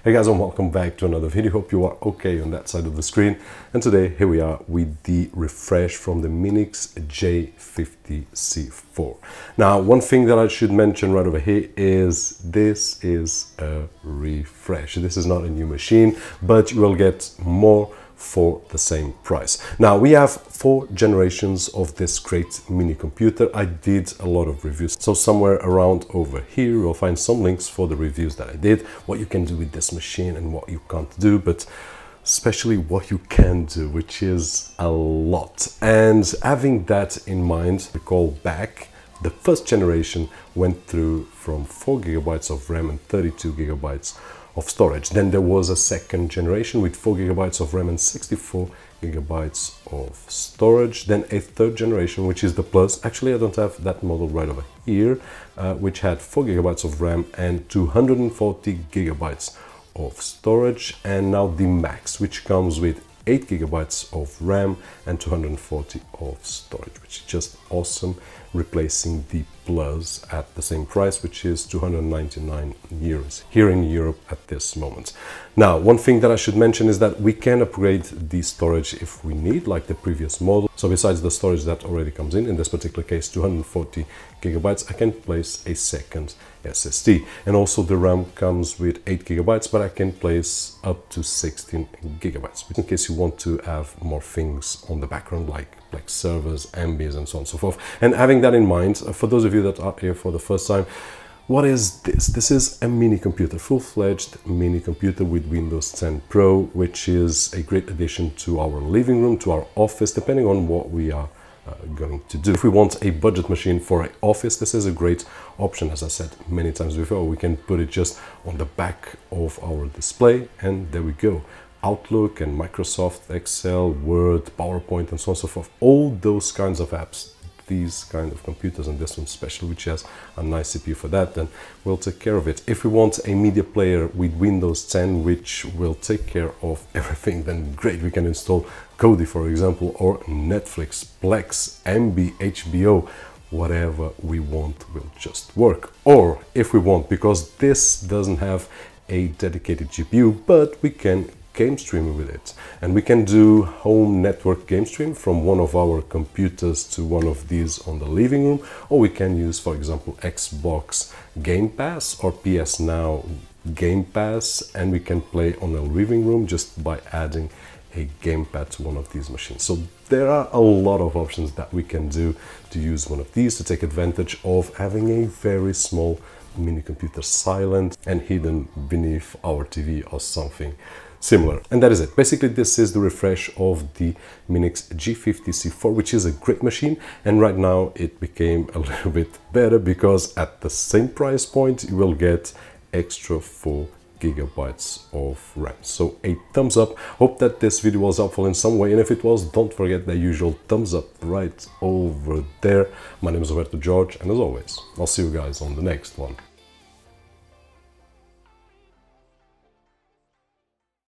Hey guys, and welcome back to another video. Hope you are okay on that side of the screen. And today here we are with the refresh from the Minix J50C-4. Now, one thing that I should mention right over here is this is a refresh. This is not a new machine, but you will get more for the same price. Now, we have 4 generations of this great mini computer. I did a lot of reviews, so somewhere around over here you'll find some links for the reviews that I did, what you can do with this machine and what you can't do, but especially what you can do, which is a lot. And having that in mind, recall back, the first generation went through from 4 GB of RAM and 32 GB of storage. Then there was a second generation with 4 GB of RAM and 64 GB of storage. Then a third generation, which is the Plus. Actually, I don't have that model right over here, which had 4 GB of RAM and 240 GB of storage. And now the Max, which comes with 8 GB of RAM and 240 of storage, which is just awesome, replacing the Plus at the same price, which is 299 euros here in Europe at this moment. Now, one thing that I should mention is that we can upgrade the storage if we need, like the previous model. So besides the storage that already comes in this particular case 240 GB, I can place a second SSD. And also the RAM comes with 8 GB, but I can place up to 16 GB in case you want to have more things on the background, like servers, MBs, and so on and so forth. And having that in mind, for those of you that are here for the first time, what is this? This is a mini computer, full-fledged mini computer with Windows 10 Pro, which is a great addition to our living room, to our office, depending on what we are going to do. If we want a budget machine for an office, this is a great option. As I said many times before, we can put it just on the back of our display, and there we go. Outlook and Microsoft Excel, Word, PowerPoint, and so on and so forth. All those kinds of apps, these kind of computers, and this one especially, which has a nice CPU for that, then we'll take care of it. If we want a media player with Windows 10, which will take care of everything, then great, we can install Kodi, for example, or Netflix, Plex, MB, HBO, whatever we want will just work. Or if we want, because this doesn't have a dedicated GPU, but we can game streaming with it, and we can do home network game stream from one of our computers to one of these on the living room, or we can use, for example, Xbox Game Pass or PS Now Game Pass, and we can play on a living room just by adding a gamepad to one of these machines. So there are a lot of options that we can do to use one of these to take advantage of having a very small mini computer, silent and hidden beneath our TV or something similar. And that is it. Basically, this is the refresh of the Minix J50C-4, which is a great machine, and right now it became a little bit better because at the same price point you will get extra 4 GB of RAM. So a thumbs up. Hope that this video was helpful in some way, and if it was, don't forget the usual thumbs up right over there. My name is Roberto, and as always, I'll see you guys on the next one.